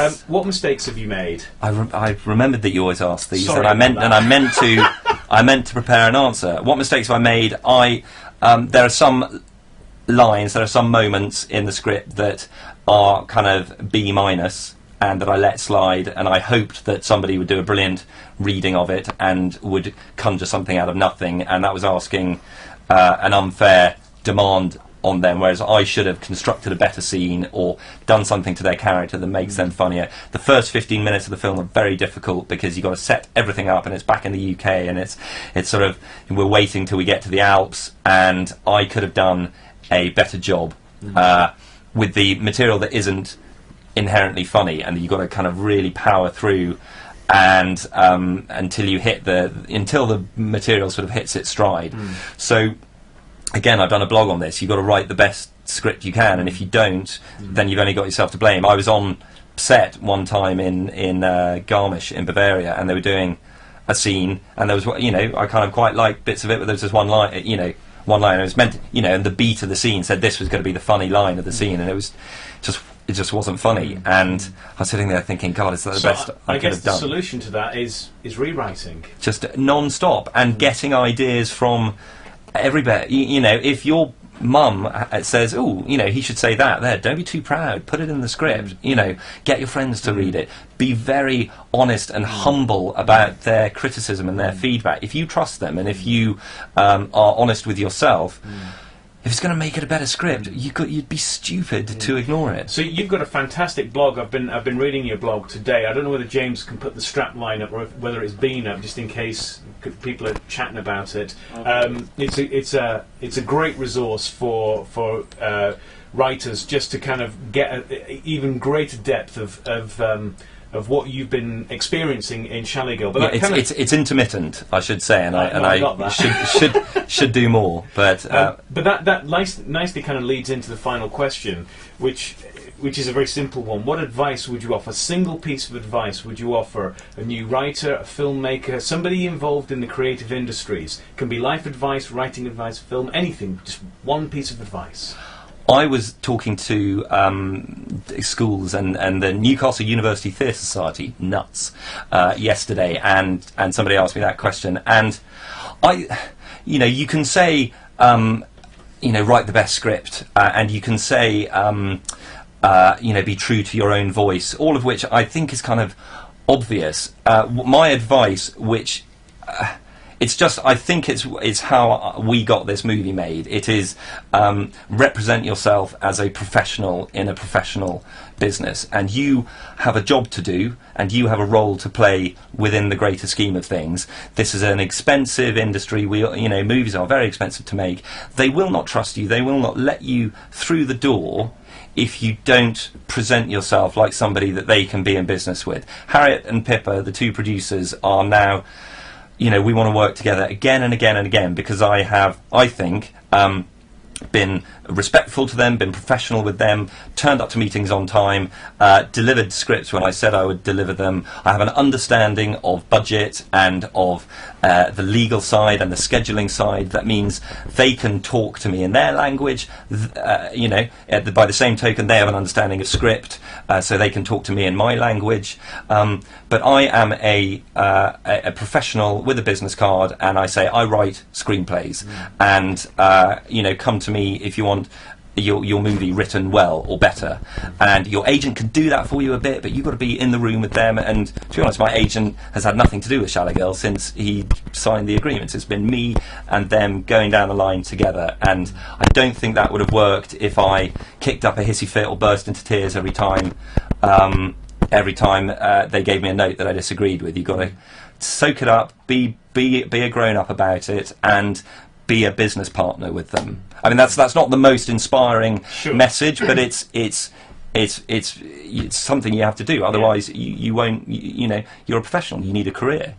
Yes. What mistakes have you made? I remembered that you always ask these, Sorry and I meant to prepare an answer. What mistakes have I made? There are some lines, there are some moments in the script that are kind of B minus, and that I let slide, and I hoped that somebody would do a brilliant reading of it and would conjure something out of nothing, and that was asking an unfair demand on them, whereas I should have constructed a better scene or done something to their character that makes them funnier. The first 15 minutes of the film are very difficult because you've got to set everything up, and it's back in the UK, and it's sort of, we're waiting till we get to the Alps, and I could have done a better job with the material that isn't inherently funny, and you've got to kind of really power through and until the material sort of hits its stride. So again, I've done a blog on this. You've got to write the best script you can, and if you don't, then you've only got yourself to blame. I was on set one time in Garmisch in Bavaria, and they were doing a scene, and there was, I kind of quite liked bits of it, but there was just one line, and it was meant, and the beat of the scene said this was going to be the funny line of the scene, and it just wasn't funny, and I was sitting there thinking, God, is that the best I could have done? I guess the solution to that is rewriting, just non-stop, and getting ideas from everybody. If your mum says, "Oh, he should say that," there, don't be too proud. Put it in the script. Get your friends to read it. Be very honest and humble about their criticism and their feedback. If you trust them, and if you are honest with yourself, if it's going to make it a better script, you'd be stupid to ignore it. So you've got a fantastic blog. I've been reading your blog today. I don't know whether James can put the strap line up, or whether it's been up, just in case people are chatting about it. It's a great resource for writers, just to kind of get an even greater depth of what you've been experiencing in Chalet Girl. But it's intermittent, I should say, and I should do more. But that nicely kind of leads into the final question, which is a very simple one. What advice would you offer? A single piece of advice would you offer a new writer, a filmmaker, somebody involved in the creative industries? It can be life advice, writing advice, film, anything. Just one piece of advice. I was talking to schools and the Newcastle University Theatre Society, nuts, yesterday, and somebody asked me that question, and you can say, write the best script, and you can say, be true to your own voice, all of which I think is kind of obvious. My advice, which I think it's how we got this movie made. It is represent yourself as a professional in a professional business, and you have a job to do, and you have a role to play within the greater scheme of things. This is an expensive industry. Movies are very expensive to make. They will not trust you. They will not let you through the door if you don't present yourself like somebody that they can be in business with. Harriet and Pippa, the two producers, are now, we want to work together again and again and again, because I think, been respectful to them, been professional with them, turned up to meetings on time, delivered scripts when I said I would deliver them. I have an understanding of budget and of the legal side and the scheduling side. That means they can talk to me in their language. By the same token, they have an understanding of script, so they can talk to me in my language. But I am a professional with a business card, and I say I write screenplays, and come to me if you want your movie written well or better, and your agent can do that for you a bit, but you've got to be in the room with them. And to be honest, my agent has had nothing to do with Chalet Girl since he signed the agreements. It's been me and them going down the line together, and I don't think that would have worked if I kicked up a hissy fit or burst into tears every time they gave me a note that I disagreed with. You've got to soak it up, be a grown-up about it, and be a business partner with them. I mean, that's not the most inspiring message, but it's something you have to do. Otherwise, you won't. You're a professional. You need a career.